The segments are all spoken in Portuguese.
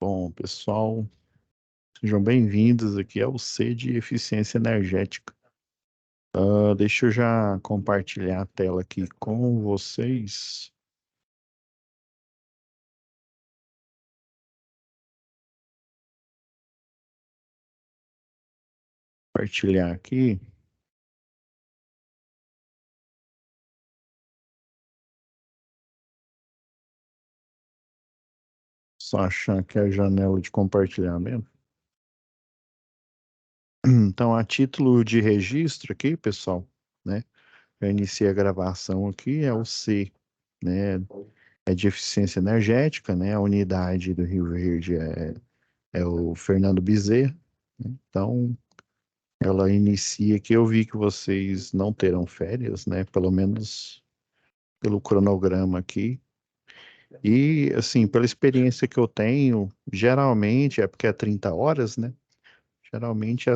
Bom, pessoal, sejam bem-vindos aqui ao C de Eficiência Energética. Deixa eu já compartilhar a tela aqui com vocês. Compartilhar aqui. Só achar aqui a janela de compartilhamento. Então, a título de registro aqui, pessoal, né? Eu iniciei a gravação aqui, é o C, né? É de eficiência energética, né? A unidade do Rio Verde é o Fernando Bezerra, né? Então, ela inicia que eu vi que vocês não terão férias, né? Pelo menos pelo cronograma aqui. E, assim, pela experiência que eu tenho, geralmente, é porque é 30 horas, né? Geralmente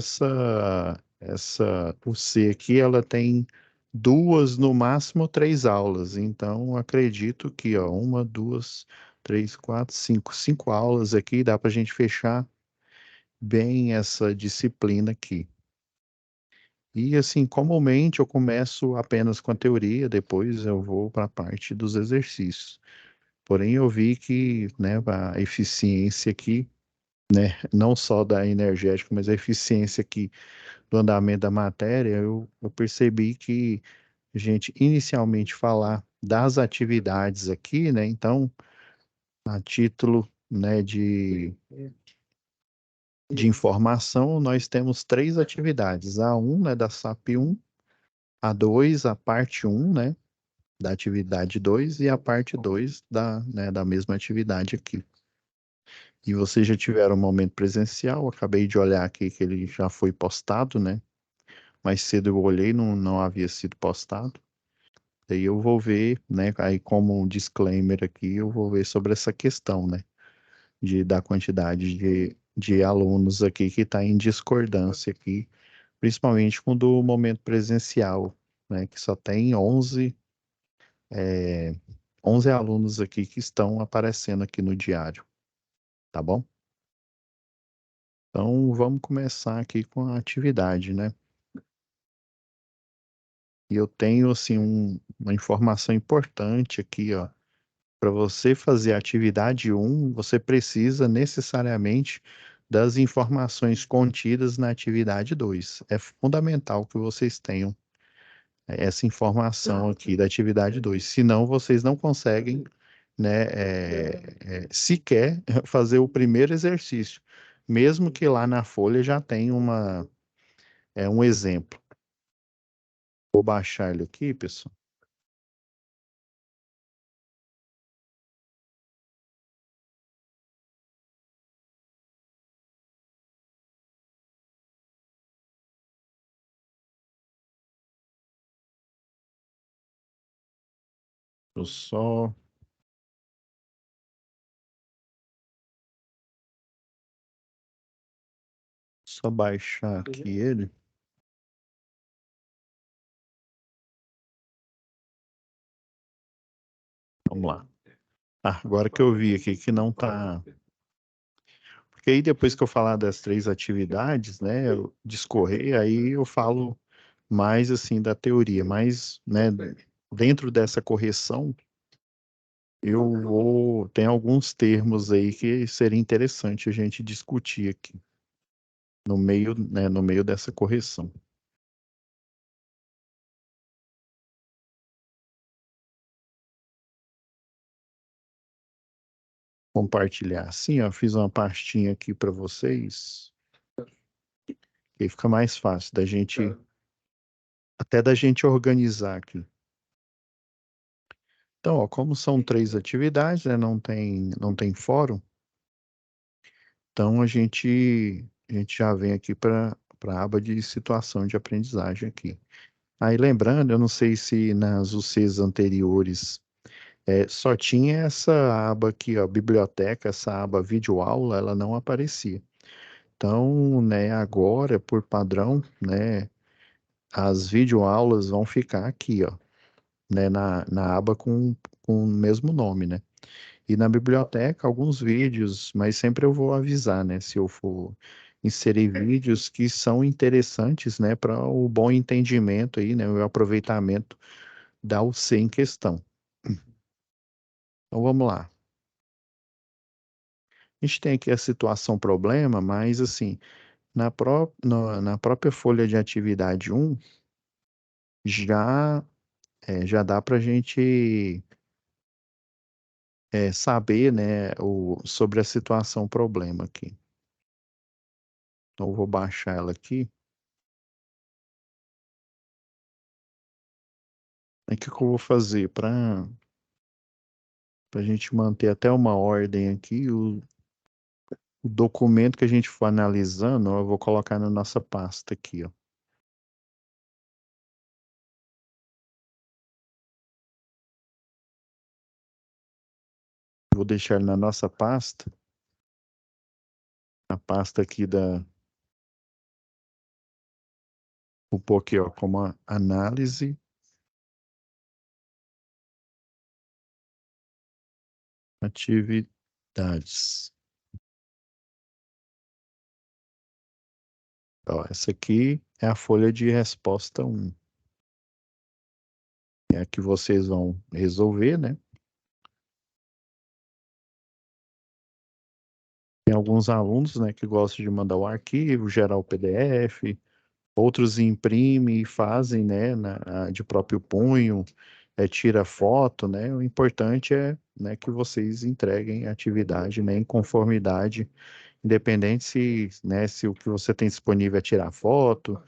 o C aqui, ela tem duas, no máximo três aulas. Então, acredito que, ó, uma, duas, três, quatro, cinco aulas aqui, dá para a gente fechar bem essa disciplina aqui. E assim, comumente eu começo apenas com a teoria, depois eu vou para a parte dos exercícios. Porém, eu vi que, né, a eficiência aqui, né, não só da energética, mas a eficiência aqui do andamento da matéria, eu percebi que a gente inicialmente falar das atividades aqui, né, então, a título, né, de informação, nós temos três atividades. A 1, né, da SAP 1, a 2, a parte 1, né, da atividade 2 e a parte 2 né, da mesma atividade aqui. E vocês já tiveram um momento presencial, acabei de olhar aqui que ele já foi postado, né? Mais cedo eu olhei, não havia sido postado. Daí eu vou ver, né? Aí como um disclaimer aqui, eu vou ver sobre essa questão, né? Da quantidade de alunos aqui que está em discordância aqui, principalmente com o do momento presencial, né? Que só tem 11 alunos aqui que estão aparecendo aqui no diário, tá bom? Então, vamos começar aqui com a atividade, né? E eu tenho, assim, uma informação importante aqui, ó. Para você fazer a atividade 1, você precisa necessariamente das informações contidas na atividade 2. É fundamental que vocês tenham essa informação aqui da atividade 2. Senão, vocês não conseguem, né, sequer fazer o primeiro exercício, mesmo que lá na folha já tenha um exemplo. Vou baixar ele aqui, pessoal. Eu só baixar aqui ele. Vamos lá. Agora que eu vi aqui que não tá. Porque aí depois que eu falar das três atividades, né, eu discorrer, aí eu falo mais assim da teoria, mas, né, dentro dessa correção, tem alguns termos aí que seria interessante a gente discutir aqui no meio, né, no meio dessa correção. Compartilhar assim, ó, fiz uma pastinha aqui para vocês, que aí fica mais fácil até da gente organizar aqui. Então, ó, como são três atividades, né, não tem fórum, então a gente já vem aqui para a aba de situação de aprendizagem aqui. Aí lembrando, eu não sei se nas UCs anteriores só tinha essa aba aqui, ó, biblioteca, essa aba videoaula, ela não aparecia. Então, né, agora, por padrão, né, as videoaulas vão ficar aqui, ó, né, na aba com com o mesmo nome, né? E na biblioteca, alguns vídeos, mas sempre eu vou avisar, né? Se eu for inserir vídeos que são interessantes, né? Para o bom entendimento aí, né? O aproveitamento da UC em questão. Então vamos lá. A gente tem aqui a situação problema, mas assim, na própria folha de atividade um já, já dá para a gente saber, né, sobre a situação problema aqui. Então, eu vou baixar ela aqui. Aí, o que que eu vou fazer para a gente manter até uma ordem aqui? O documento que a gente for analisando, ó, eu vou colocar na nossa pasta aqui, ó. Vou deixar ele na nossa pasta, a pasta aqui vou pôr aqui, ó, como análise, atividades. Ó, essa aqui é a folha de resposta um. É a que vocês vão resolver, né? Tem alguns alunos, né, que gostam de mandar o arquivo, gerar o PDF, outros imprimem e fazem, né, de próprio punho, tira foto, né? O importante é, né, que vocês entreguem a atividade, né, em conformidade, independente se, né, se o que você tem disponível é tirar foto,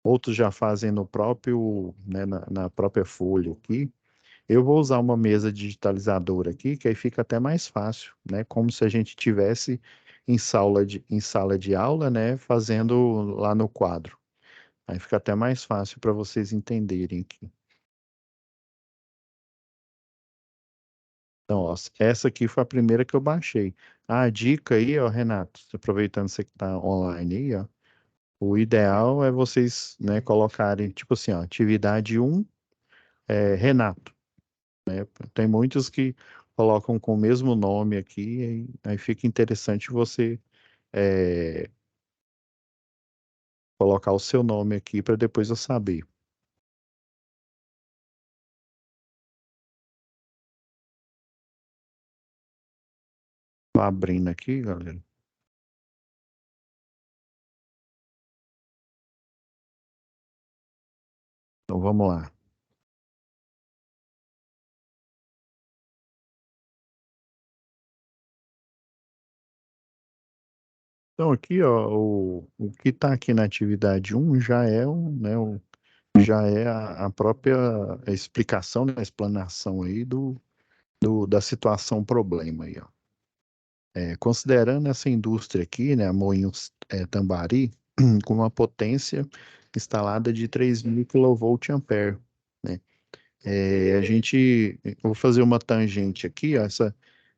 outros já fazem no próprio, né, na própria folha aqui. Eu vou usar uma mesa digitalizadora aqui, que aí fica até mais fácil, né? Como se a gente tivesse em sala de aula, né? Fazendo lá no quadro. Aí fica até mais fácil para vocês entenderem aqui. Então, ó, essa aqui foi a primeira que eu baixei. A dica aí, ó, Renato, aproveitando você que está online aí, ó, o ideal é vocês, né, colocarem, tipo assim, ó, atividade um Renato. Tem muitos que colocam com o mesmo nome aqui, aí fica interessante você é, colocar o seu nome aqui para depois eu saber. Tô abrindo aqui, galera. Então vamos lá. Então aqui, ó, o que está aqui na atividade um já é já é a própria explicação, né, a explanação aí da situação problema aí, ó. Considerando essa indústria aqui, né, a Moinhos Tambari, com uma potência instalada de 3.000 kVA, né? Eu vou fazer uma tangente aqui, ó,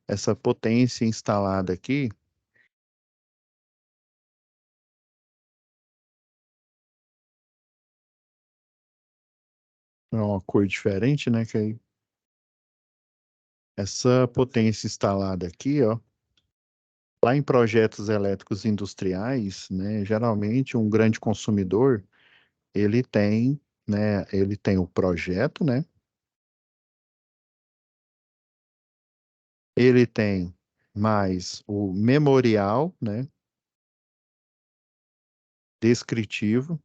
essa potência instalada aqui, é uma cor diferente, né? Que aí, essa potência instalada aqui, ó, lá em projetos elétricos industriais, né, geralmente um grande consumidor, ele tem, né, ele tem o projeto, né? Ele tem mais o memorial, né, descritivo,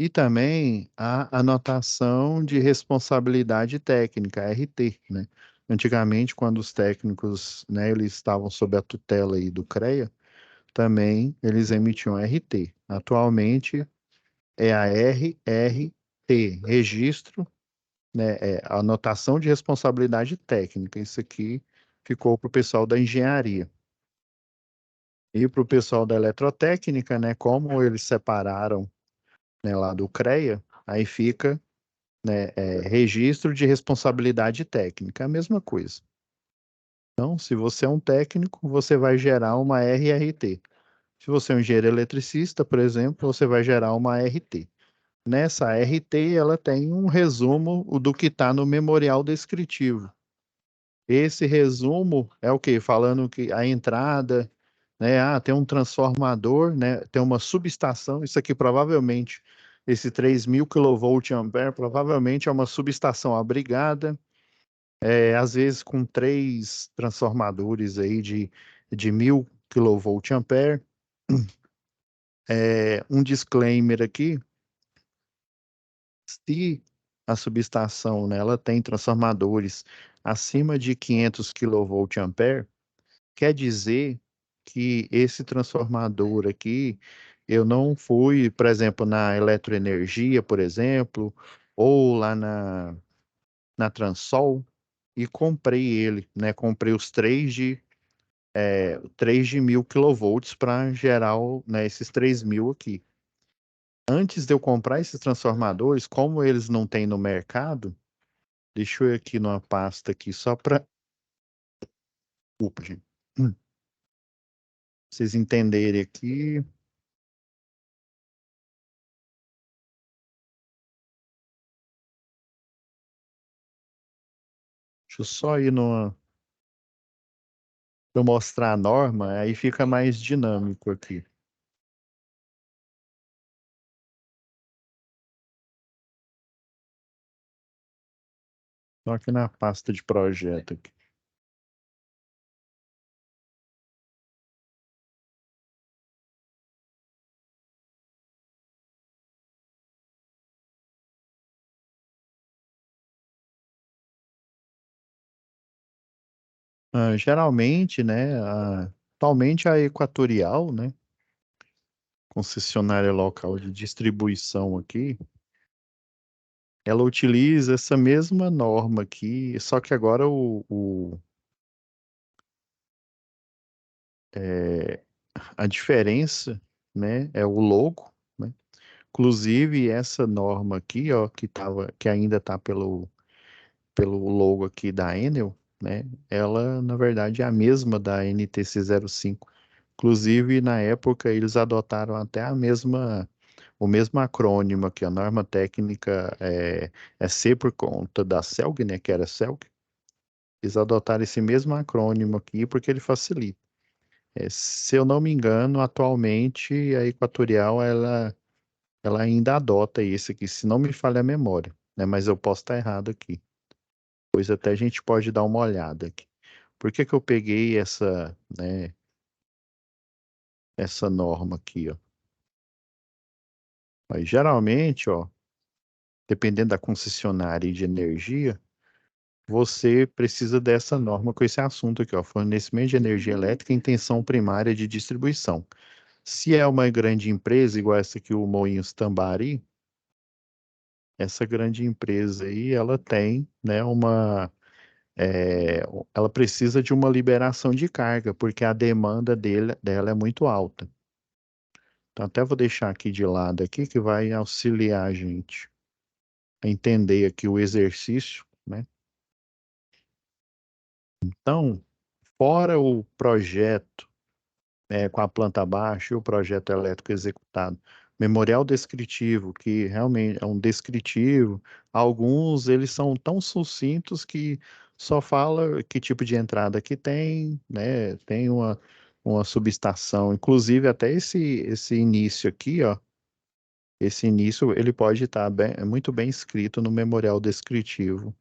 e também a anotação de responsabilidade técnica, RT, né? Antigamente, quando os técnicos, né, eles estavam sob a tutela aí do CREA, também eles emitiam RT. Atualmente é a RRT, Registro, né, Anotação de Responsabilidade Técnica. Isso aqui ficou para o pessoal da engenharia. E para o pessoal da eletrotécnica, né, como eles separaram, né, lá do CREA, aí fica, né, registro de responsabilidade técnica, é a mesma coisa. Então, se você é um técnico, você vai gerar uma RRT. Se você é um engenheiro eletricista, por exemplo, você vai gerar uma RT. Nessa RT, ela tem um resumo do que está no memorial descritivo. Esse resumo é o quê? Falando que a entrada, né? Ah, tem um transformador, né? Tem uma subestação. Isso aqui provavelmente, esse 3.000 kVA, provavelmente é uma subestação abrigada, às vezes com três transformadores aí de 1.000 kVA. Um disclaimer aqui: se a subestação, né, ela tem transformadores acima de 500 kVA, quer dizer que esse transformador aqui, eu não fui, por exemplo, na Eletroenergia, por exemplo, ou lá na Transol, e comprei ele, né? Comprei os três de 1.000 kV para gerar, né, esses 3.000 aqui. Antes de eu comprar esses transformadores, como eles não têm no mercado, deixa eu ir aqui numa pasta aqui só para, gente, vocês entenderem aqui. Deixa eu só ir numa, para mostrar a norma, aí fica mais dinâmico aqui. Só aqui na pasta de projeto aqui. Geralmente, né, atualmente a Equatorial, né, concessionária local de distribuição aqui, ela utiliza essa mesma norma aqui, só que agora é, a diferença, né, é o logo, né? Inclusive essa norma aqui, ó, que ainda está pelo logo aqui da Enel, né? Ela, na verdade, é a mesma da NTC 05. Inclusive, na época, eles adotaram até o mesmo acrônimo aqui, a norma técnica é C por conta da CELG, né? Que era CELG. Eles adotaram esse mesmo acrônimo aqui porque ele facilita. Se eu não me engano, atualmente a Equatorial, ela ainda adota esse aqui, se não me falha a memória, né? Mas eu posso estar errado aqui. Pois até a gente pode dar uma olhada aqui. Por que que eu peguei né, essa norma aqui, ó? Mas geralmente, ó, dependendo da concessionária de energia, você precisa dessa norma com esse assunto aqui, ó, fornecimento de energia elétrica em tensão primária de distribuição. Se é uma grande empresa, igual essa aqui, o Moinhos Tambari, essa grande empresa aí, ela tem, né, é, ela precisa de uma liberação de carga, porque a demanda dela é muito alta. Então, até vou deixar aqui de lado aqui, que vai auxiliar a gente a entender aqui o exercício, né? Então, fora o projeto, com a planta baixa e o projeto elétrico executado, memorial descritivo, que realmente é um descritivo, alguns eles são tão sucintos que só fala que tipo de entrada que tem, né? Tem uma subestação, inclusive até esse início aqui, ó. Esse início ele pode estar muito bem escrito no memorial descritivo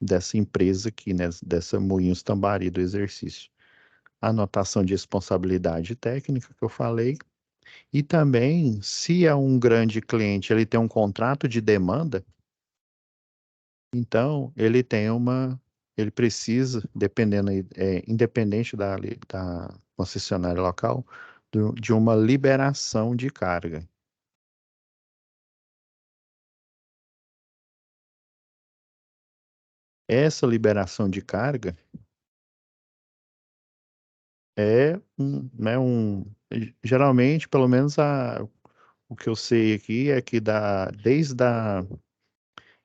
dessa empresa aqui, né, dessa Moinhos Tambari do exercício. Anotação de responsabilidade técnica que eu falei. E também, se é um grande cliente, ele tem um contrato de demanda, então ele precisa, dependendo, independente da concessionária local, de uma liberação de carga. Essa liberação de carga geralmente, pelo menos o que eu sei aqui é que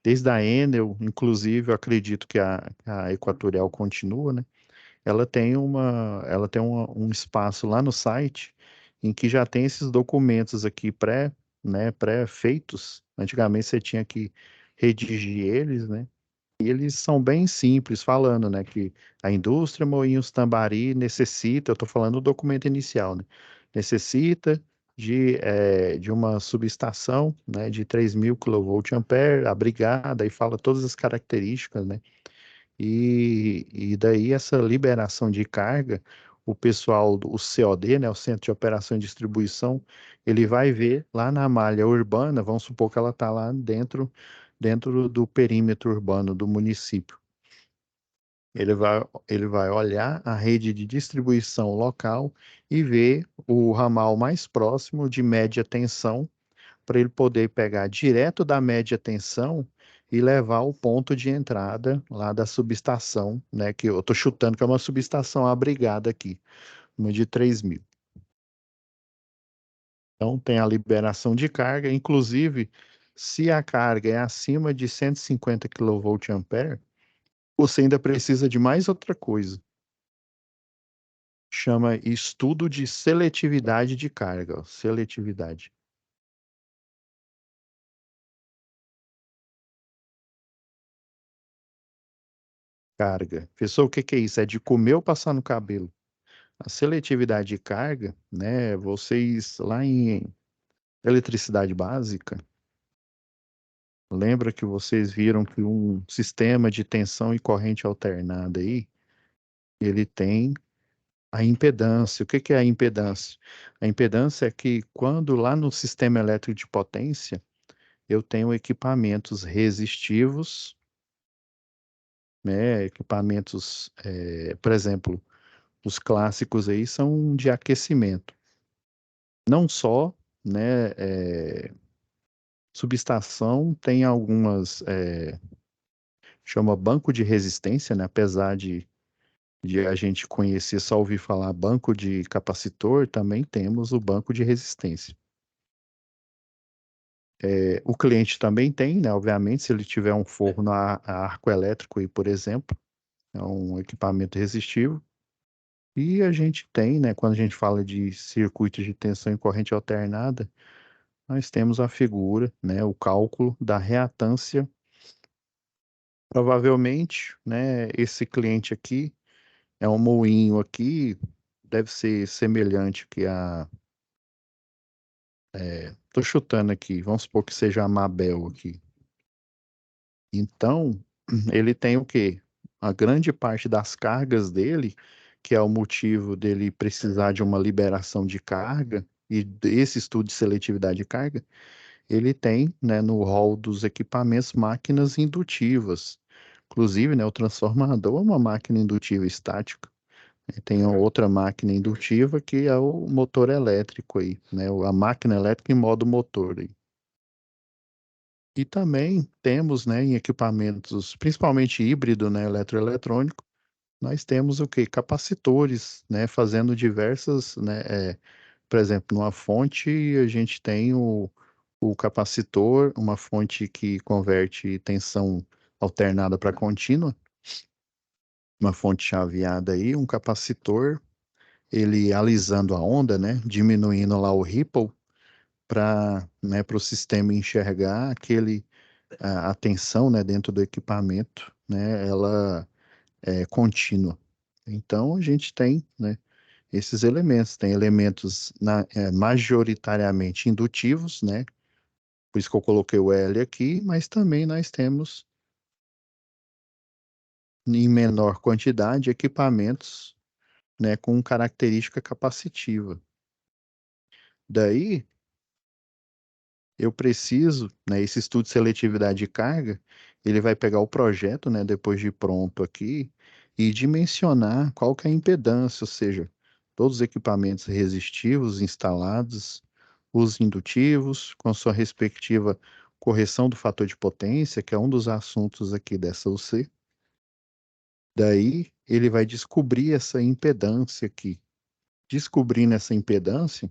desde a Enel, inclusive, eu acredito que a Equatorial continua, né? Ela tem um espaço lá no site em que já tem esses documentos aqui né, pré-feitos, Antigamente você tinha que redigir eles, né? E eles são bem simples, falando, né, que a indústria Moinhos Tambari necessita, eu estou falando do documento inicial, né, necessita de uma subestação, né, de 3.000 kVA abrigada, e fala todas as características, né, e daí essa liberação de carga, o pessoal, o COD, né, o Centro de Operação e Distribuição, ele vai ver lá na malha urbana, vamos supor que ela está lá dentro do perímetro urbano do município. Ele vai olhar a rede de distribuição local e ver o ramal mais próximo de média tensão, para ele poder pegar direto da média tensão e levar ao ponto de entrada lá da subestação, né? Que eu estou chutando que é uma subestação abrigada aqui, uma de 3.000. Então tem a liberação de carga, inclusive se a carga é acima de 150 kVA, você ainda precisa de mais outra coisa. Chama estudo de seletividade de carga, ó, seletividade. Carga. Pessoal, o que que é isso? É de comer ou passar no cabelo? A seletividade de carga, né? Vocês lá em eletricidade básica, lembra que vocês viram que um sistema de tensão e corrente alternada aí, ele tem a impedância. O que que é a impedância? A impedância é que quando lá no sistema elétrico de potência, eu tenho equipamentos resistivos, né? Equipamentos, por exemplo, os clássicos aí são de aquecimento. Não só, né? Subestação tem algumas, chama banco de resistência, né? Apesar de a gente conhecer, só ouvir falar banco de capacitor, também temos o banco de resistência. O cliente também tem, né? Obviamente, se ele tiver um forno a arco elétrico aí, por exemplo, é um equipamento resistivo. E a gente tem, né? Quando a gente fala de circuitos de tensão e corrente alternada, nós temos a figura, né? O cálculo da reatância. Provavelmente, né? Esse cliente aqui é um moinho aqui, deve ser semelhante que a. Tô chutando aqui, vamos supor que seja a Mabel aqui. Então, ele tem o quê? A grande parte das cargas dele, que é o motivo dele precisar de uma liberação de carga, e desse estudo de seletividade de carga, ele tem, né, no rol dos equipamentos máquinas indutivas. Inclusive, né, o transformador é uma máquina indutiva estática. Tem outra máquina indutiva que é o motor elétrico aí, né, a máquina elétrica em modo motor aí. E também temos, né, em equipamentos, principalmente híbrido, né, eletroeletrônico, nós temos o quê? Capacitores, né, fazendo diversas, né, por exemplo, numa fonte a gente tem o capacitor, uma fonte que converte tensão alternada para contínua, uma fonte chaveada aí, um capacitor, ele alisando a onda, né, diminuindo lá o ripple para, né, para o sistema enxergar a tensão, né, dentro do equipamento, né, ela é contínua. Então a gente tem, né, esses elementos, tem elementos majoritariamente indutivos, né, por isso que eu coloquei o L aqui, mas também nós temos em menor quantidade equipamentos, né, com característica capacitiva. Daí eu preciso, né, esse estudo de seletividade de carga, ele vai pegar o projeto, né, depois de pronto aqui, e dimensionar qual que é a impedância, ou seja, todos os equipamentos resistivos instalados, os indutivos, com sua respectiva correção do fator de potência, que é um dos assuntos aqui dessa UC. Daí ele vai descobrir essa impedância aqui. Descobrindo essa impedância,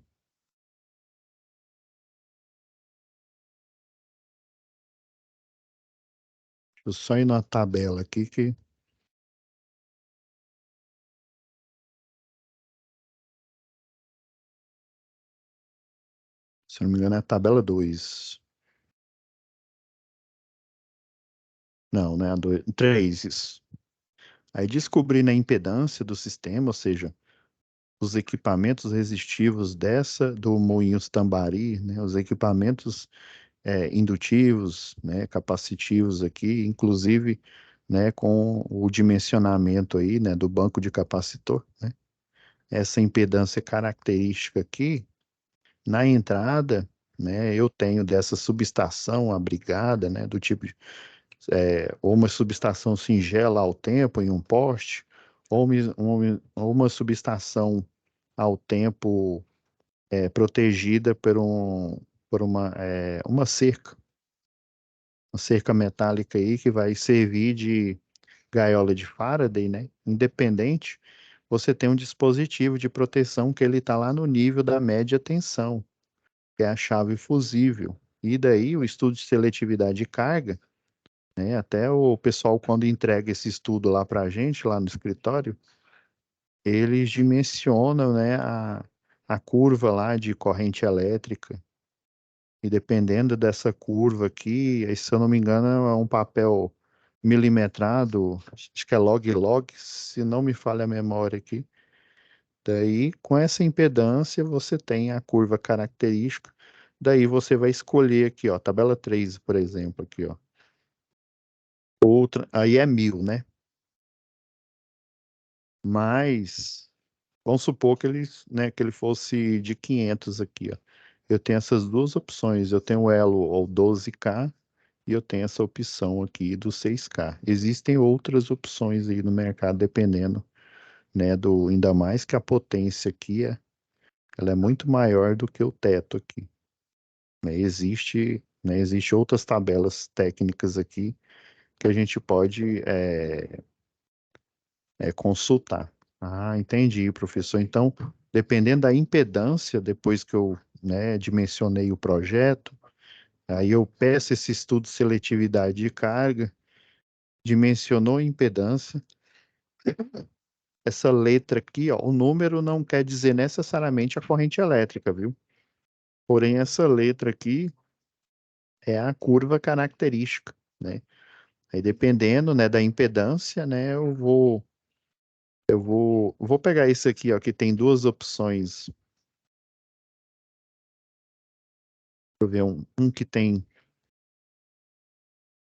deixa eu só ir na tabela aqui que, se não me engano, é a tabela 2. Não, né? 3, isso. Aí descobrir a impedância do sistema, ou seja, os equipamentos resistivos do Moinhos Tambari, né? Os equipamentos indutivos, né? Capacitivos aqui, inclusive, né? Com o dimensionamento aí, né? Do banco de capacitor, né? Essa impedância característica aqui, na entrada, né? Eu tenho dessa subestação abrigada, né? Do tipo de ou uma subestação singela ao tempo em um poste, ou uma subestação ao tempo protegida por uma cerca metálica aí que vai servir de gaiola de Faraday, né? Independente, você tem um dispositivo de proteção que ele está lá no nível da média tensão, que é a chave fusível. E daí o estudo de seletividade de carga, né? Até o pessoal, quando entrega esse estudo lá para a gente, lá no escritório, eles dimensionam, né, a curva lá de corrente elétrica. E dependendo dessa curva aqui, se eu não me engano, é um papel milimetrado, acho que é log-log, se não me falha a memória aqui. Daí, com essa impedância, você tem a curva característica. Daí você vai escolher aqui, ó, tabela 3, por exemplo, aqui, ó. Outra, aí é 1000, né? Mas vamos supor que que ele fosse de 500 aqui, ó. Eu tenho essas duas opções. Eu tenho o elo ou 12K e eu tenho essa opção aqui do 6K. Existem outras opções aí no mercado, dependendo, né, ainda mais que a potência aqui ela é muito maior do que o teto aqui, né? Existe outras tabelas técnicas aqui que a gente pode consultar. Ah, entendi, professor. Então, dependendo da impedância, depois que eu, né, dimensionei o projeto, aí eu peço esse estudo de seletividade de carga, dimensionou a impedância. Essa letra aqui, ó, o número não quer dizer necessariamente a corrente elétrica, viu? Porém, essa letra aqui é a curva característica, né? Aí, dependendo, né, da impedância, né, vou pegar esse aqui, ó, que tem duas opções. Deixa eu ver um que tem.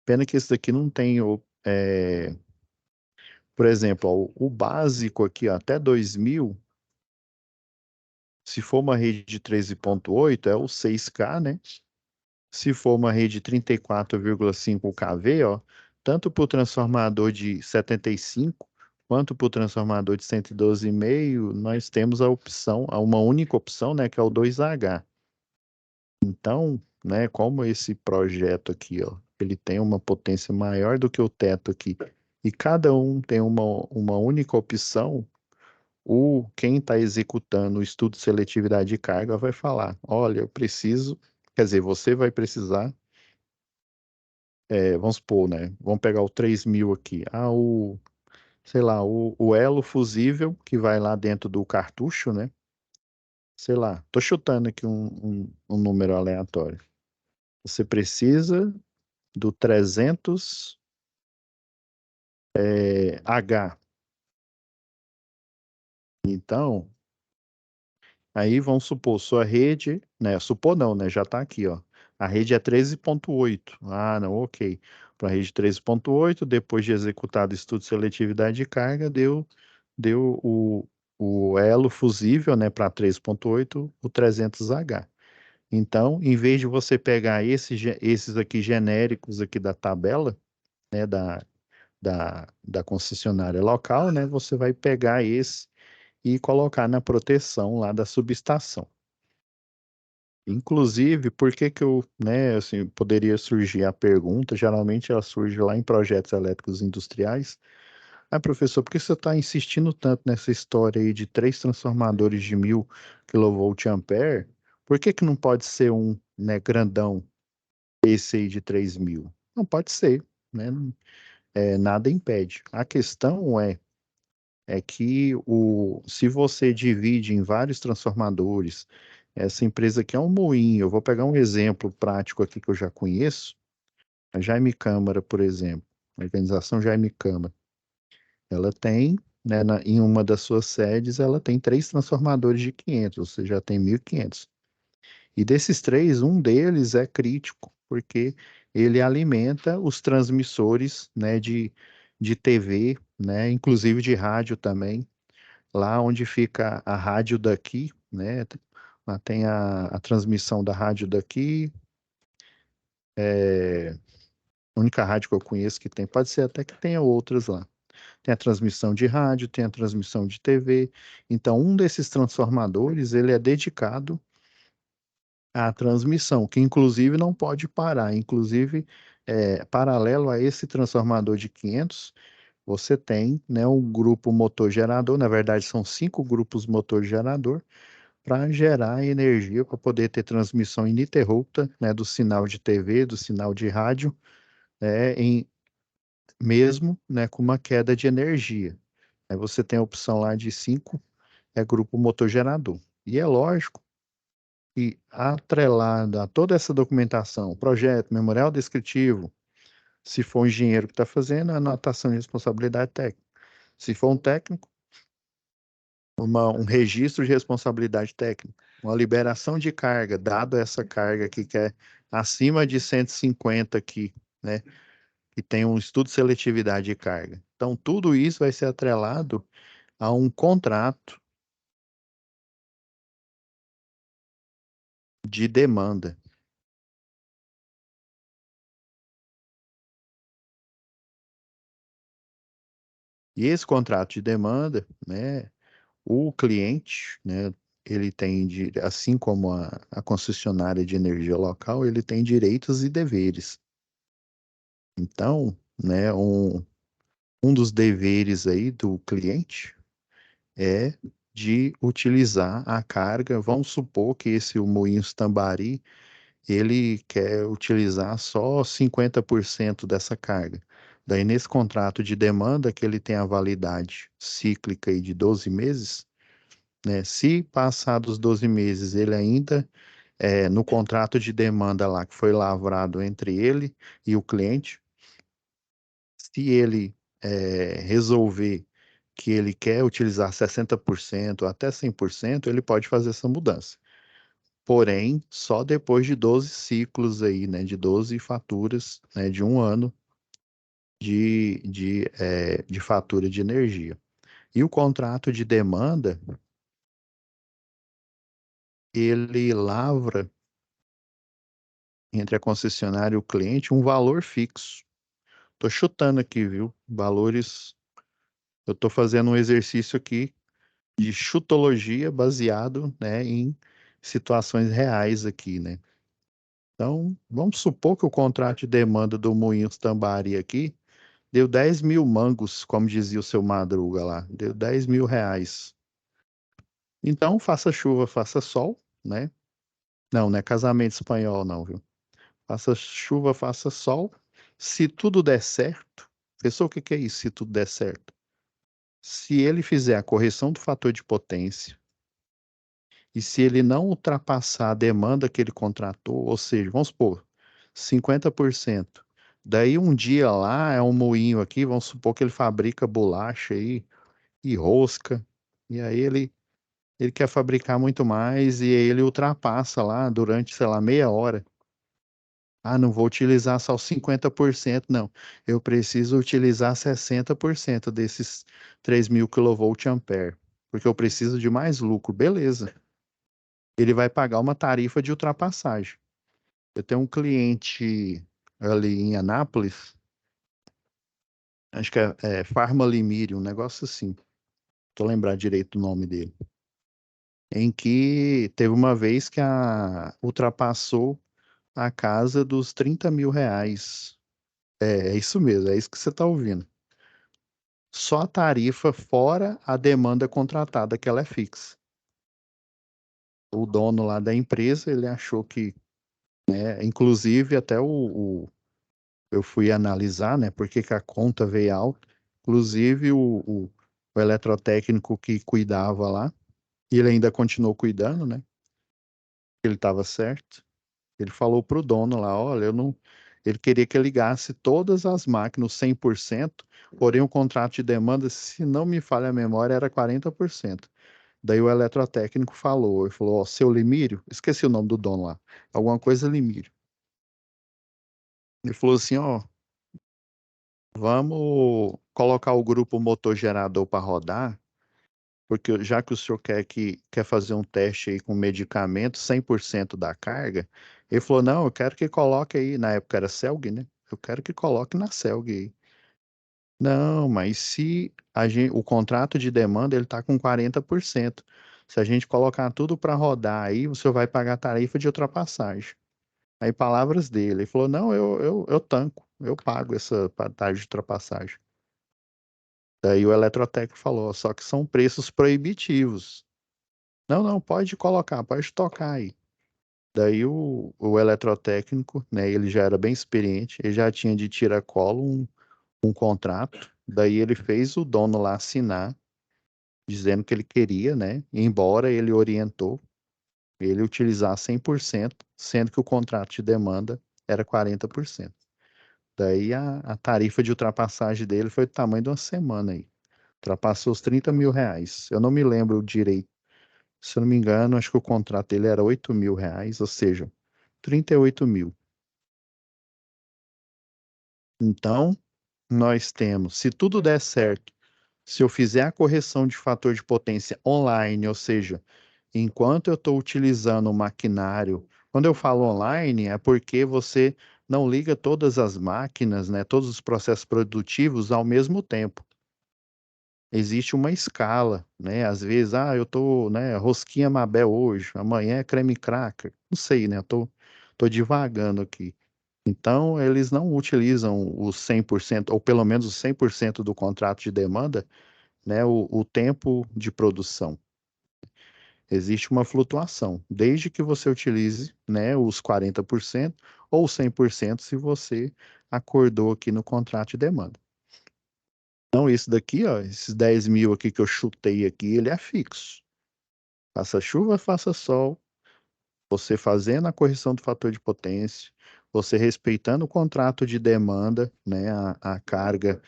Pena que esse daqui não tem por exemplo, ó, o básico aqui, ó, até 2000, se for uma rede de 13.8, é o 6K, né? Se for uma rede 34,5 kV, ó, tanto para o transformador de 75 quanto para o transformador de 112,5, nós temos a opção, uma única opção, né, que é o 2H. Então, né, como esse projeto aqui, ó, ele tem uma potência maior do que o teto aqui, e cada um tem uma única opção, quem está executando o estudo de seletividade de carga vai falar, olha, eu preciso, quer dizer, você vai precisar, vamos supor, né, vamos pegar o 3000 aqui, sei lá, o elo fusível que vai lá dentro do cartucho, né, sei lá, tô chutando aqui um número aleatório. Você precisa do 300 H. Então, aí vamos supor, sua rede, né? Supor não, né? Já está aqui, ó. A rede é 13.8. Ah, não, ok. Para a rede 13.8, depois de executado o estudo de seletividade de carga, deu o elo fusível, né, para 13.8, o 300H. Então, em vez de você pegar esses aqui genéricos aqui da tabela, né, da concessionária local, né, você vai pegar esse e colocar na proteção lá da subestação. Inclusive, por que que eu, né, assim, poderia surgir a pergunta, geralmente ela surge lá em projetos elétricos industriais. Ah, professor, por que você está insistindo tanto nessa história aí de 3 transformadores de 1000 kVA? Por que que não pode ser um, né, grandão, esse aí de 3000? Não pode ser, né? Nada impede. A questão é que se você divide em vários transformadores, essa empresa aqui é um moinho. Eu vou pegar um exemplo prático aqui que eu já conheço, a Jaime Câmara, por exemplo. Organização Jaime Câmara. Ela tem, né, em uma das suas sedes, ela tem 3 transformadores de 500, você já tem 1.500. E desses três, um deles é crítico, porque ele alimenta os transmissores, né, de TV, né, inclusive de rádio também. Lá onde fica a rádio daqui, né, lá tem a transmissão da rádio daqui, a única rádio que eu conheço que tem, pode ser até que tenha outras lá. Tem a transmissão de rádio, tem a transmissão de TV. Então, um desses transformadores, ele é dedicado à transmissão, que inclusive não pode parar. Inclusive, paralelo a esse transformador de 500, você tem, né, um grupo motor gerador, na verdade são 5 grupos motor gerador, para gerar energia, para poder ter transmissão ininterrupta, né, do sinal de TV, do sinal de rádio, né, mesmo, né, com uma queda de energia. Aí você tem a opção lá de 5, é grupo motor gerador. E é lógico que atrelada a toda essa documentação, projeto, memorial descritivo, se for um engenheiro que está fazendo, a anotação de responsabilidade técnica. Se for um técnico, um registro de responsabilidade técnica, uma liberação de carga, dado essa carga aqui que é acima de 150 aqui, né, que tem um estudo de seletividade de carga. Então, tudo isso vai ser atrelado a um contrato de demanda. E esse contrato de demanda, né, o cliente, né, ele tem, assim como a concessionária de energia local, ele tem direitos e deveres. Então, né, um dos deveres aí do cliente é de utilizar a carga. Vamos supor que esse o Moinhos Tambari, ele quer utilizar só 50% dessa carga. Daí, nesse contrato de demanda, que ele tem a validade cíclica aí de 12 meses, né? Se passar dos 12 meses, ele ainda, no contrato de demanda lá que foi lavrado entre ele e o cliente, se ele resolver que ele quer utilizar 60% até 100%, ele pode fazer essa mudança. Porém, só depois de 12 ciclos aí, né, de 12 faturas, né, de um ano de fatura de energia. E o contrato de demanda, ele lavra entre a concessionária e o cliente um valor fixo. Estou chutando aqui, viu? Valores. Eu estou fazendo um exercício aqui de chutologia baseado, né, em situações reais aqui, né? Então, vamos supor que o contrato de demanda do Moinhos Tambari aqui deu 10 mil mangos, como dizia o seu Madruga lá, deu 10 mil reais. Então, faça chuva, faça sol, né? Não, não é casamento espanhol, não, viu? Faça chuva, faça sol. Se tudo der certo, pensou o que que é isso, se tudo der certo? Se ele fizer a correção do fator de potência e se ele não ultrapassar a demanda que ele contratou, ou seja, vamos supor, 50%. Daí um dia lá é um moinho aqui, vamos supor que ele fabrica bolacha aí e rosca, e aí ele quer fabricar muito mais e aí ele ultrapassa lá durante, sei lá, meia hora. Ah, não vou utilizar só os 50%, não. Eu preciso utilizar 60% desses 3.000 kVA, porque eu preciso de mais lucro. Beleza. Ele vai pagar uma tarifa de ultrapassagem. Eu tenho um cliente ali em Anápolis, acho que é Farma Limírio, um negócio assim. Tô lembrar direito do nome dele. Em que teve uma vez que ultrapassou a casa dos 30 mil reais. É isso mesmo, é isso que você está ouvindo. Só a tarifa fora a demanda contratada, que ela é fixa. O dono lá da empresa, ele achou que, inclusive até eu fui analisar, né, por que que a conta veio alta. Inclusive o eletrotécnico que cuidava lá, e ele ainda continuou cuidando, né? Ele estava certo. Ele falou pro dono lá, olha, eu não, Ele queria que eu ligasse todas as máquinas 100%, porém o contrato de demanda, se não me falha a memória, era 40%. Daí o eletrotécnico falou, ele falou, ó, seu Limírio, esqueci o nome do dono lá, alguma coisa Limírio. Ele falou assim, ó, vamos colocar o grupo motor gerador para rodar, porque já que o senhor quer fazer um teste aí com medicamento, 100% da carga, ele falou, não, eu quero que coloque aí, na época era Celg, né? Eu quero que coloque na Celg aí. Não, mas se o contrato de demanda ele está com 40%. Se a gente colocar tudo para rodar aí, o senhor vai pagar tarifa de ultrapassagem. Aí, palavras dele, ele falou: não, eu tanco, eu pago essa tarifa de ultrapassagem. Daí o eletrotécnico falou: só que são preços proibitivos. Não, não, pode colocar, pode tocar aí. Daí o eletrotécnico, né, ele já era bem experiente, ele já tinha de tiracolo um contrato. Daí ele fez o dono lá assinar, dizendo que ele queria, né, embora ele orientou ele utilizar 100%, sendo que o contrato de demanda era 40%. Daí a tarifa de ultrapassagem dele foi do tamanho de uma semana aí. Ultrapassou os R$ 30.000. Eu não me lembro direito. Se eu não me engano, acho que o contrato dele era R$ 8.000, ou seja, 38.000. Então, nós temos, se tudo der certo, se eu fizer a correção de fator de potência online, ou seja, enquanto eu estou utilizando o maquinário, quando eu falo online, é porque você não liga todas as máquinas, né, todos os processos produtivos ao mesmo tempo. Existe uma escala, né? Às vezes, eu tô, né, rosquinha Mabel hoje, amanhã é creme cracker. Não sei, né? Tô divagando aqui. Então, eles não utilizam os 100%, ou pelo menos os 100% do contrato de demanda, né, o tempo de produção. Existe uma flutuação, desde que você utilize, né, os 40% ou 100% se você acordou aqui no contrato de demanda. Então, isso daqui, ó, esses 10.000 aqui que eu chutei aqui, ele é fixo. Faça chuva, faça sol, você fazendo a correção do fator de potência, você respeitando o contrato de demanda, né, a carga,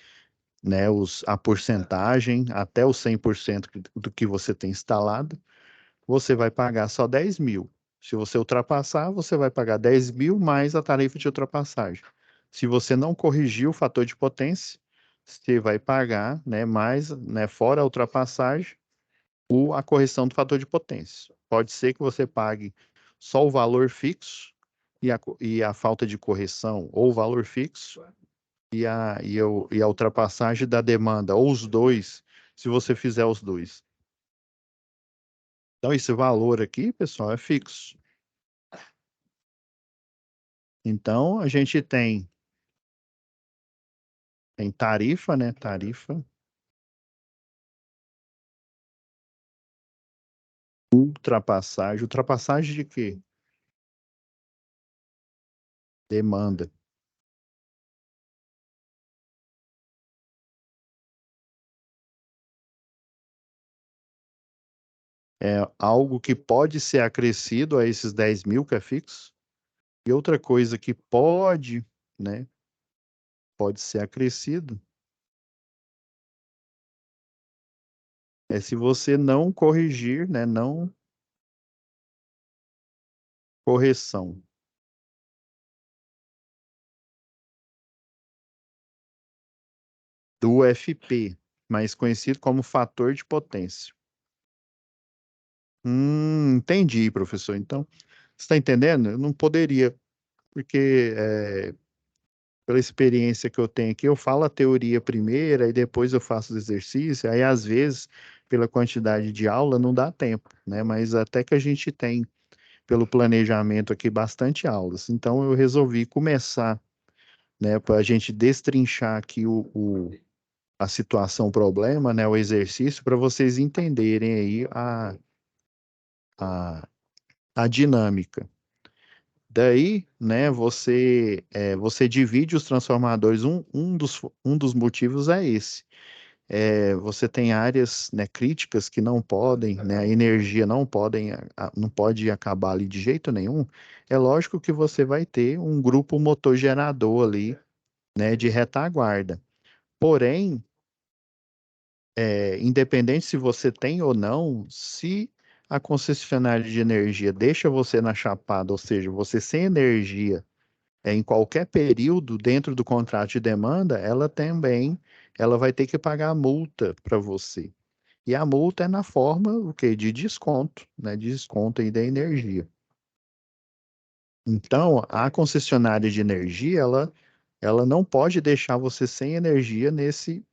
né, a porcentagem, até os 100% do que você tem instalado, você vai pagar só 10.000. Se você ultrapassar, você vai pagar 10.000 mais a tarifa de ultrapassagem. Se você não corrigir o fator de potência, você vai pagar, né, mais, né, fora a ultrapassagem, a correção do fator de potência. Pode ser que você pague só o valor fixo e a falta de correção, ou o valor fixo e a ultrapassagem da demanda, ou os dois, se você fizer os dois. Então, esse valor aqui, pessoal, é fixo. Então, a gente tem tarifa, né? Tarifa, ultrapassagem. Ultrapassagem de quê? Demanda. É algo que pode ser acrescido a esses 10.000 que é fixo. E outra coisa que pode, né? Pode ser acrescido é se você não corrigir, né? Não correção do FP, mais conhecido como fator de potência. Entendi, professor. Então, você está entendendo? Eu não poderia, porque pela experiência que eu tenho aqui, eu falo a teoria primeiro, aí depois eu faço o exercício, aí às vezes, pela quantidade de aula, não dá tempo, né? Mas até que a gente tem, pelo planejamento aqui, bastante aulas. Então eu resolvi começar, né, para a gente destrinchar aqui a situação, o problema, né, o exercício, para vocês entenderem aí a, a dinâmica. Daí, né, você divide os transformadores, um dos motivos é esse. você tem áreas, né, críticas que não podem, né, a energia não pode acabar ali de jeito nenhum. É lógico que você vai ter um grupo motor gerador ali, né, de retaguarda. Porém, independente se você tem ou não, se a concessionária de energia deixa você na chapada, ou seja, você sem energia, em qualquer período dentro do contrato de demanda, ela vai ter que pagar multa para você. E a multa é na forma, o quê? De desconto, né? De desconto aí da energia. Então, a concessionária de energia, ela não pode deixar você sem energia nesse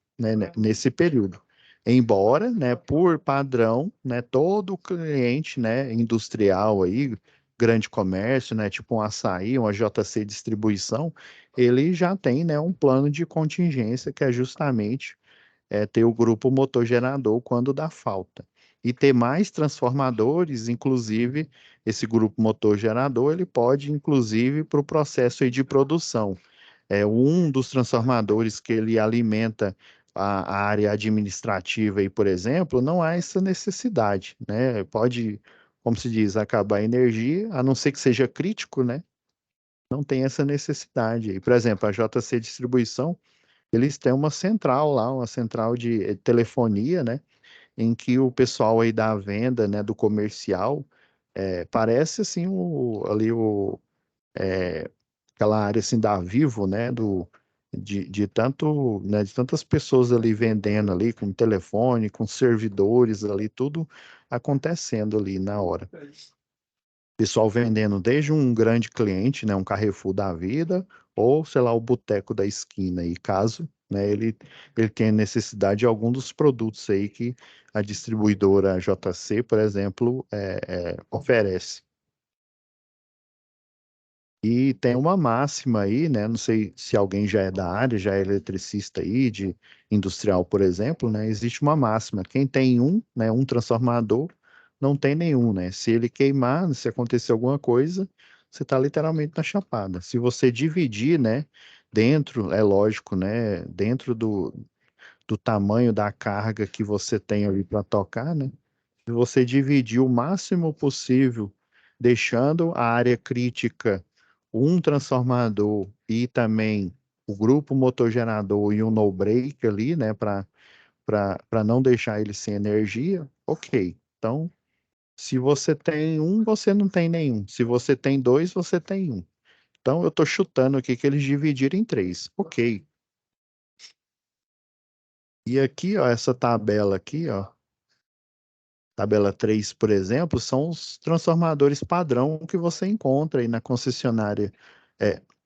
período. Embora, né, por padrão, né, todo cliente, né, industrial aí, grande comércio, né, tipo um açaí, uma JC Distribuição, ele já tem, né, um plano de contingência que é justamente ter o grupo motor gerador quando dá falta. E ter mais transformadores, inclusive, esse grupo motor gerador, ele pode, inclusive, para o processo aí de produção. Um dos transformadores que ele alimenta a área administrativa, aí, por exemplo, não há essa necessidade, né? Pode, como se diz, acabar a energia, a não ser que seja crítico, né? Não tem essa necessidade. E, por exemplo, a JC Distribuição, eles têm uma central lá, uma central de telefonia, né? Em que o pessoal aí da venda, né, do comercial, parece assim ali aquela área assim da Vivo, né, de tanto, né, de tantas pessoas ali vendendo ali com telefone, com servidores ali, tudo acontecendo ali na hora. Pessoal vendendo desde um grande cliente, né, um Carrefour da vida, ou, sei lá, o boteco da esquina, e caso, né, ele tenha necessidade de algum dos produtos aí que a distribuidora JC, por exemplo, oferece. E tem uma máxima aí, né? Não sei se alguém já é da área, já é eletricista aí, de industrial, por exemplo, né? Existe uma máxima. Quem tem um, né, um transformador, não tem nenhum, né? Se ele queimar, se acontecer alguma coisa, você está literalmente na chapada. Se você dividir, né, dentro, é lógico, né, dentro do tamanho da carga que você tem ali para tocar, né? Se você dividir o máximo possível, deixando a área crítica um transformador e também o grupo motor gerador e um no-break ali, né, para não deixar ele sem energia, ok. Então, se você tem um, você não tem nenhum. Se você tem dois, você tem um. Então, eu estou chutando aqui que eles dividiram em três. Ok. E aqui, ó, essa tabela aqui, ó, tabela 3, por exemplo, são os transformadores padrão que você encontra aí na concessionária,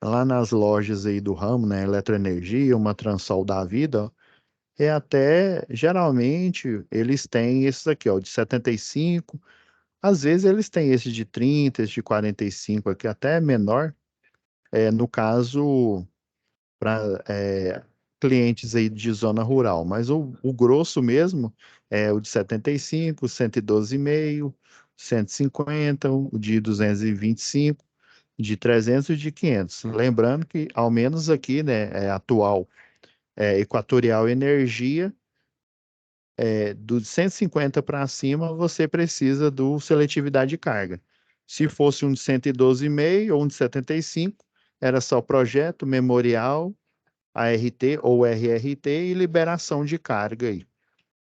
lá nas lojas aí do ramo, né, Eletroenergia, uma Transol da vida, ó, geralmente, eles têm esses aqui, ó, de 75, às vezes eles têm esse de 30, esse de 45 aqui, até menor, no caso para clientes aí de zona rural, mas o grosso mesmo é o de 75, 112,5, 150, o de 225, de 300 e de 500. Lembrando que, ao menos aqui, né, atual, Equatorial Energia, do 150 para cima, você precisa do seletividade de carga. Se fosse um de 112,5 ou um de 75, era só projeto, memorial, ART ou RRT e liberação de carga aí.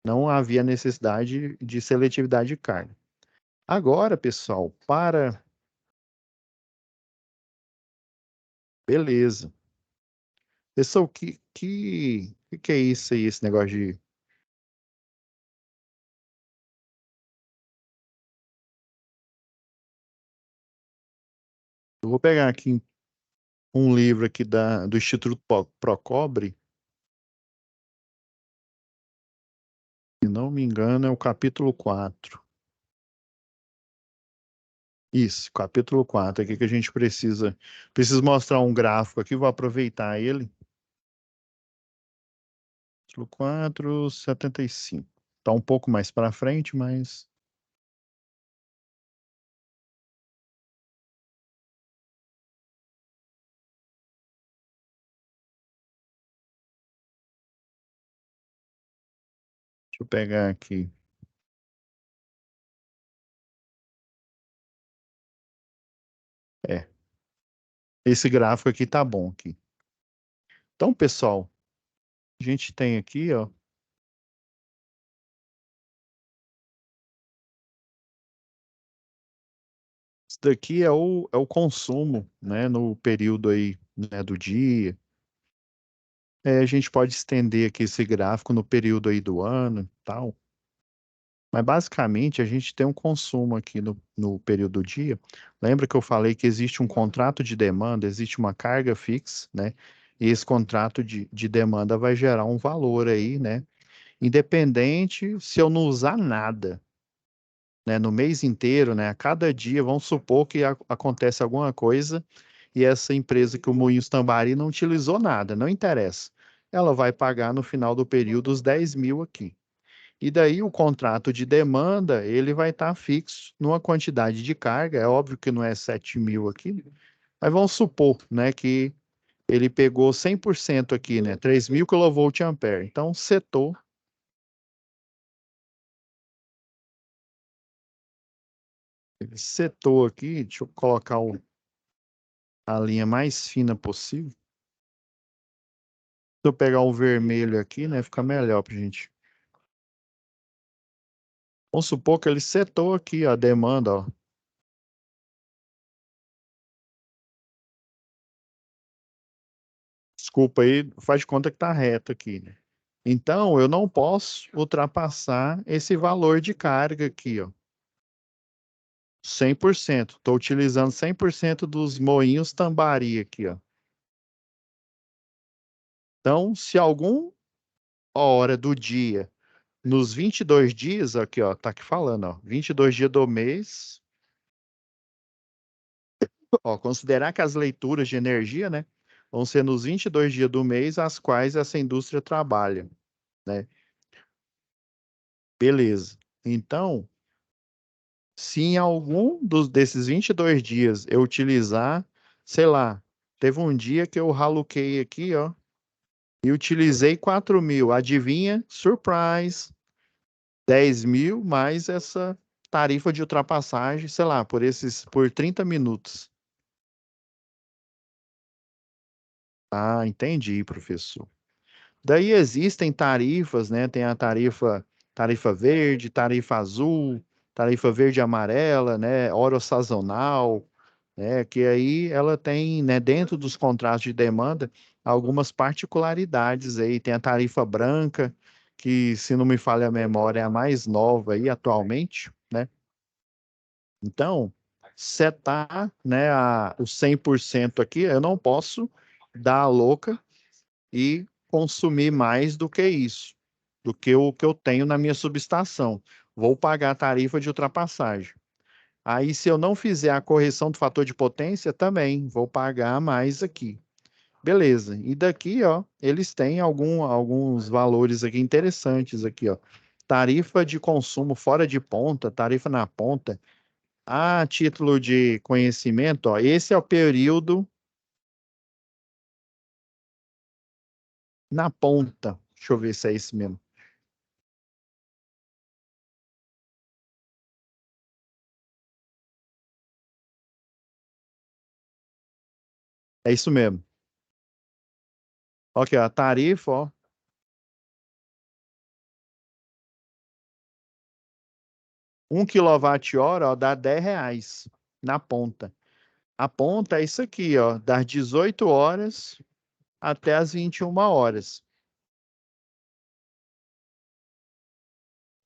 Não havia necessidade de seletividade de carga. Agora, pessoal, beleza. Pessoal, que é isso aí, esse negócio de. Eu vou pegar aqui um livro aqui do Instituto Procobre, se não me engano, é o capítulo 4. Isso, capítulo 4. Aqui que a gente precisa mostrar um gráfico aqui, vou aproveitar ele. Capítulo 4, 75. Está um pouco mais para frente, mas eu pegar aqui. É, esse gráfico aqui tá bom aqui. Então, pessoal, a gente tem aqui, ó, isso daqui é o consumo, né, no período aí, né, do dia. A gente pode estender aqui esse gráfico no período aí do ano e tal. Mas basicamente a gente tem um consumo aqui no período do dia. Lembra que eu falei que existe um contrato de demanda, existe uma carga fixa, né? E esse contrato de demanda vai gerar um valor aí, né? Independente se eu não usar nada, né? No mês inteiro, né? A cada dia, vamos supor que acontece alguma coisa e essa empresa que o Moinhos Tambari não utilizou nada, não interessa. Ela vai pagar no final do período os 10 mil aqui. E daí o contrato de demanda, ele vai estar fixo numa quantidade de carga, é óbvio que não é 7 mil aqui, mas vamos supor, né, que ele pegou 100% aqui, né, 3.000 kVA. Então, ele setou aqui, deixa eu colocar a linha mais fina possível. Se eu pegar o vermelho aqui, né, fica melhor pra gente. Vamos supor que ele setou aqui a demanda, ó. Desculpa aí, faz de conta que tá reto aqui, né? Então, eu não posso ultrapassar esse valor de carga aqui, ó. 100%. Estou utilizando 100% dos moinhos tambari aqui, ó. Então, se alguma hora do dia, nos 22 dias, aqui, ó, tá aqui falando, ó, 22 dias do mês, ó, considerar que as leituras de energia, né, vão ser nos 22 dias do mês, as quais essa indústria trabalha, né? Beleza. Então, se em algum desses 22 dias eu utilizar, sei lá, teve um dia que eu raluquei aqui, ó, e utilizei 4 mil. Adivinha? Surprise! 10 mil mais essa tarifa de ultrapassagem, sei lá, por 30 minutos. Ah, entendi, professor. Daí existem tarifas, né? Tem a tarifa verde, tarifa azul, tarifa verde e amarela, né? Hora sazonal, né? Que aí ela tem, né, dentro dos contratos de demanda, algumas particularidades aí. Tem a tarifa branca, que, se não me falha a memória, é a mais nova aí atualmente, né? Então, setar, né, o 100% aqui, eu não posso dar a louca e consumir mais do que isso, do que o que eu tenho na minha subestação. Vou pagar a tarifa de ultrapassagem. Aí, se eu não fizer a correção do fator de potência, também vou pagar mais aqui. Beleza. E daqui, ó, eles têm alguns valores aqui interessantes aqui, ó. Tarifa de consumo fora de ponta, tarifa na ponta. A título de conhecimento, ó, esse é o período na ponta. Deixa eu ver se é esse mesmo. É isso mesmo. Ok, a tarifa, ó, 1 kWh, ó, dá R$ 10 na ponta. A ponta é isso aqui, ó, das 18 horas até as 21 horas.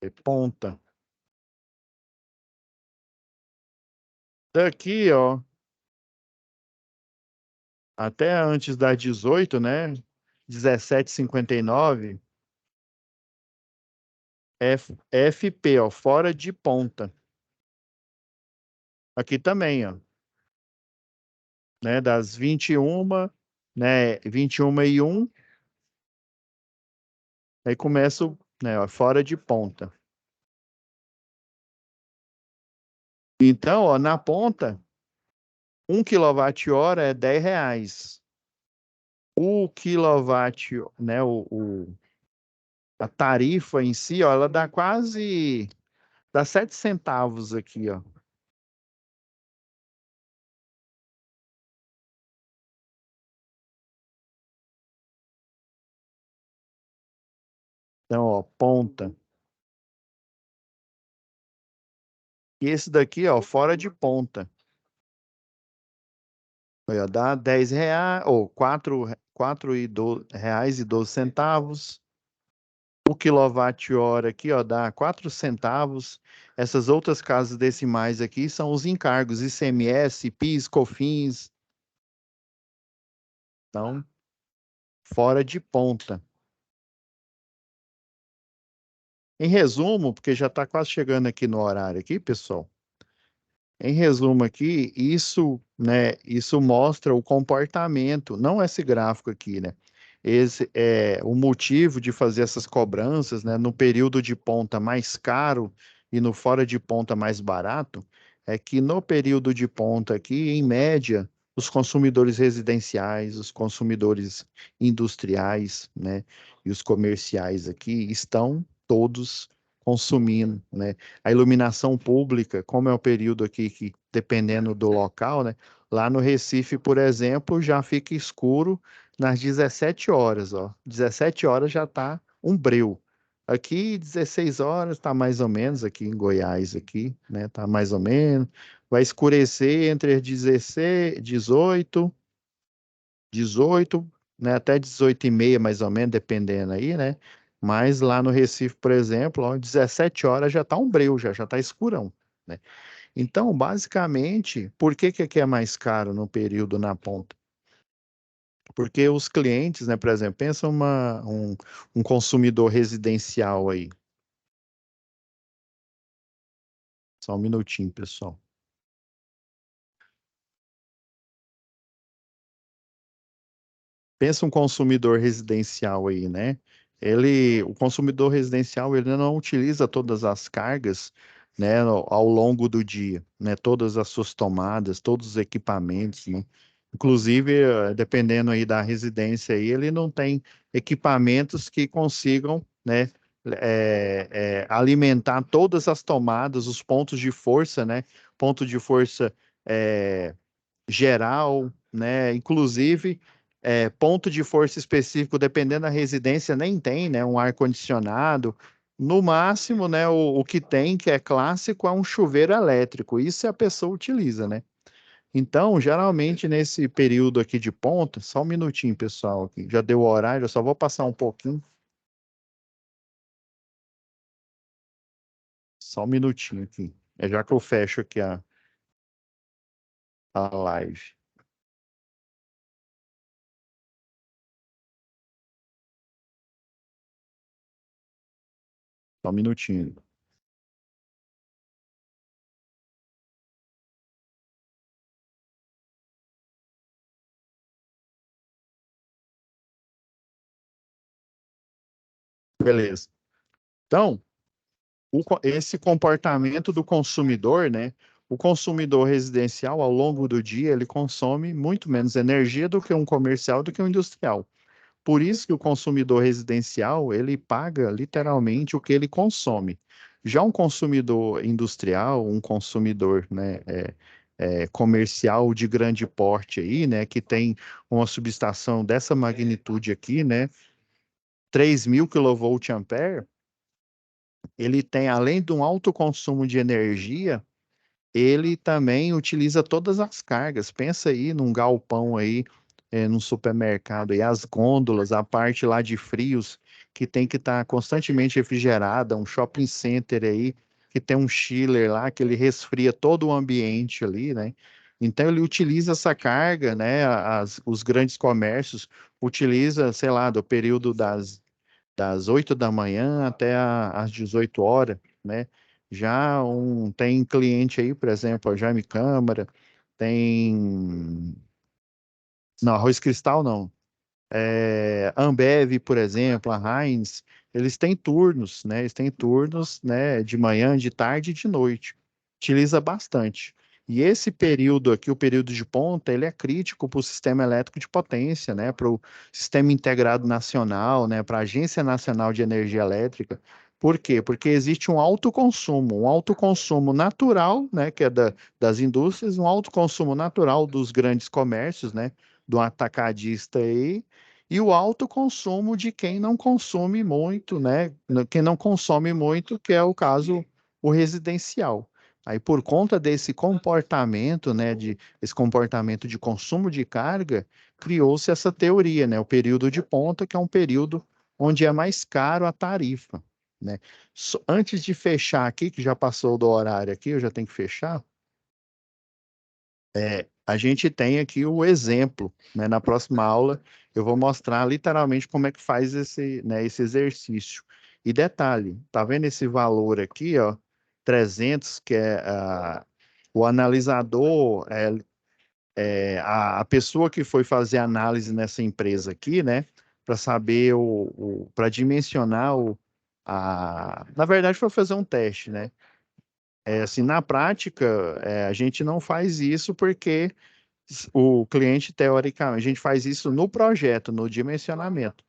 É ponta. Daqui, ó, até antes das 18, né? 17h59, FP, ó, fora de ponta. Aqui também, ó, né? Das 21, né? 21h01, aí começa, né? Ó, fora de ponta. Então, ó, na ponta, 1 kWh é R$ 10. O quilowatt, né? A tarifa em si, ó, ela dá 7 centavos aqui, ó. Então, ó, ponta. E esse daqui, ó, fora de ponta. Aí, ó, dá R$ 10, ou reais e 12 centavos. O quilowatt-hora aqui, ó, dá 4 centavos. Essas outras casas decimais aqui são os encargos, ICMS, PIS, COFINS. Então, fora de ponta. Em resumo, porque já está quase chegando aqui no horário aqui, pessoal. Em resumo aqui, isso, né, isso mostra o comportamento, não esse gráfico aqui, né? Esse é o motivo de fazer essas cobranças, né, no período de ponta mais caro e no fora de ponta mais barato, é que no período de ponta aqui, em média, os consumidores residenciais, os consumidores industriais, né, e os comerciais aqui estão todos consumindo, né? A iluminação pública, como é o período aqui que, dependendo do local, né? Lá no Recife, por exemplo, já fica escuro nas 17 horas, ó. 17 horas já tá um breu. Aqui, 16 horas, tá mais ou menos, aqui em Goiás, aqui, né? Tá mais ou menos. Vai escurecer entre as 16, 18, né, até 18h30, mais ou menos, dependendo aí, né? Mas lá no Recife, por exemplo, ó, 17 horas já tá um breu, já tá escurão, né? Então, basicamente, por que que aqui é mais caro no período na ponta? Porque os clientes, né, por exemplo, pensa um consumidor residencial aí. Só um minutinho, pessoal. Pensa um consumidor residencial aí, né? O consumidor residencial, ele não utiliza todas as cargas, né, ao longo do dia, né? Todas as suas tomadas, todos os equipamentos, né? Inclusive, dependendo aí da residência aí, ele não tem equipamentos que consigam, né, alimentar todas as tomadas, os pontos de força, né? Ponto de força é, geral, né? Inclusive, ponto de força específico, dependendo da residência, nem tem, né? Um ar-condicionado. No máximo, né? O que tem, que é clássico, é um chuveiro elétrico. Isso a pessoa utiliza, né? Então, geralmente, nesse período aqui de ponta, só um minutinho, pessoal, aqui, já deu o horário, eu só vou passar um pouquinho, só um minutinho aqui. É já que eu fecho aqui a live. Só um minutinho. Beleza. Então, esse comportamento do consumidor, né? O consumidor residencial, ao longo do dia, ele consome muito menos energia do que um comercial, do que um industrial. Por isso que o consumidor residencial, ele paga literalmente o que ele consome. Já um consumidor industrial, um consumidor, né, comercial de grande porte aí, né, que tem uma subestação dessa magnitude aqui, né, 3.000 kVA, ele tem, além de um alto consumo de energia, ele também utiliza todas as cargas. Pensa aí num galpão aí, num supermercado, e as gôndolas, a parte lá de frios, que tem que estar constantemente refrigerada, um shopping center aí, que tem um chiller lá, que ele resfria todo o ambiente ali, né? Então ele utiliza essa carga, né? Os grandes comércios utiliza, sei lá, do período das 8 da manhã até às 18 horas, né? Tem cliente aí, por exemplo, a Jaime Câmara, tem, não, Arroz Cristal não, Ambev, por exemplo, a Heinz, eles têm turnos, né? Eles têm turnos, né? De manhã, de tarde e de noite. Utiliza bastante. E esse período aqui, o período de ponta, ele é crítico para o sistema elétrico de potência, né? Para o Sistema Integrado Nacional, né? Para a Agência Nacional de Energia Elétrica. Por quê? Porque existe um alto consumo natural, né? Que é das indústrias, um alto consumo natural dos grandes comércios, né? Do atacadista aí, e o alto consumo de quem não consome muito, né? Quem não consome muito, que é o caso, o residencial. Aí, por conta desse comportamento, né, esse comportamento de consumo de carga, criou-se essa teoria, né, o período de ponta, que é um período onde é mais caro a tarifa, né? Antes de fechar aqui, que já passou do horário aqui, eu já tenho que fechar, a gente tem aqui o exemplo, né? Na próxima aula, eu vou mostrar literalmente como é que faz esse, né, esse exercício. E detalhe, tá vendo esse valor aqui, ó, 300, que é o analisador, a pessoa que foi fazer análise nessa empresa aqui, né, para saber para dimensionar na verdade foi fazer um teste, né? Assim, na prática, a gente não faz isso porque o cliente, teoricamente, a gente faz isso no projeto, no dimensionamento.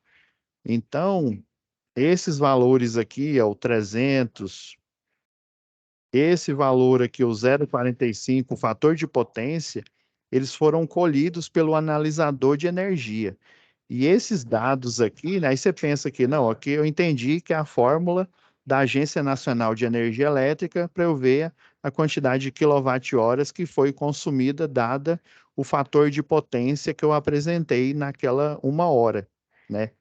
Então, esses valores aqui, ó, o 300, esse valor aqui, o 0,45, o fator de potência, eles foram colhidos pelo analisador de energia. E esses dados aqui, né, aí você pensa que, não, aqui eu entendi que é a fórmula da Agência Nacional de Energia Elétrica para eu ver a quantidade de quilowatt-horas que foi consumida, dada o fator de potência que eu apresentei naquela 1 hora, né?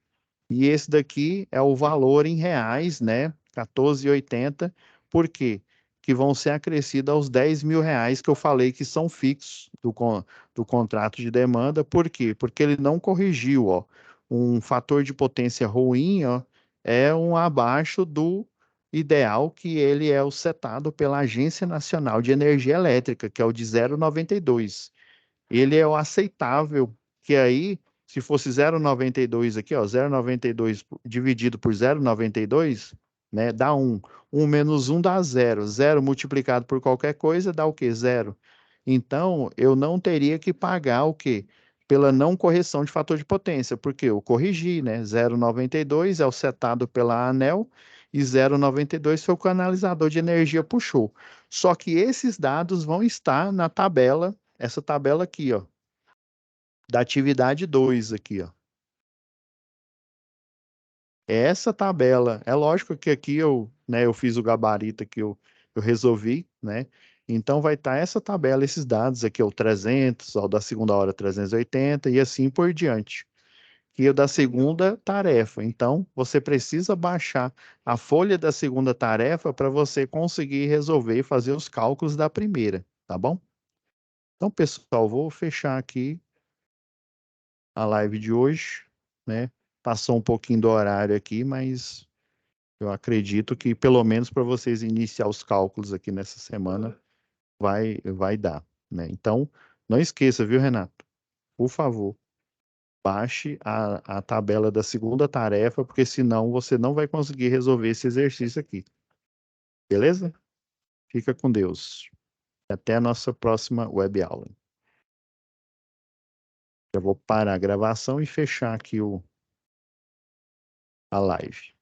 E esse daqui é o valor em reais, né? 14,80. Por quê? Que vão ser acrescidos aos R$ 10.000 que eu falei que são fixos do contrato de demanda. Por quê? Porque ele não corrigiu, ó. Um fator de potência ruim, ó, é um abaixo do ideal, que ele é o setado pela Agência Nacional de Energia Elétrica, que é o de 0,92. Ele é o aceitável, que aí, se fosse 0,92 aqui, ó, 0,92 dividido por 0,92, né, dá 1. 1 menos 1 dá 0. 0 multiplicado por qualquer coisa dá o quê? 0. Então, eu não teria que pagar o quê? Pela não correção de fator de potência, porque eu corrigi, né? 0,92 é o setado pela ANEEL e 0,92 foi o que o analisador de energia puxou. Só que esses dados vão estar na tabela, essa tabela aqui, ó, da atividade 2 aqui, ó. Essa tabela, é lógico que aqui eu, né, eu fiz o gabarito que eu resolvi, né? Então vai estar essa tabela, esses dados aqui, o 300, ó, da segunda hora 380 e assim por diante. Que é o da segunda tarefa. Então, você precisa baixar a folha da segunda tarefa para você conseguir resolver e fazer os cálculos da primeira, tá bom? Então, pessoal, vou fechar aqui a live de hoje, né? Passou um pouquinho do horário aqui, mas eu acredito que pelo menos para vocês iniciar os cálculos aqui nessa semana vai dar, né? Então, não esqueça, viu, Renato? Por favor, baixe a tabela da segunda tarefa, porque senão você não vai conseguir resolver esse exercício aqui. Beleza? Fica com Deus. Até a nossa próxima web aula. Já vou parar a gravação e fechar aqui a live.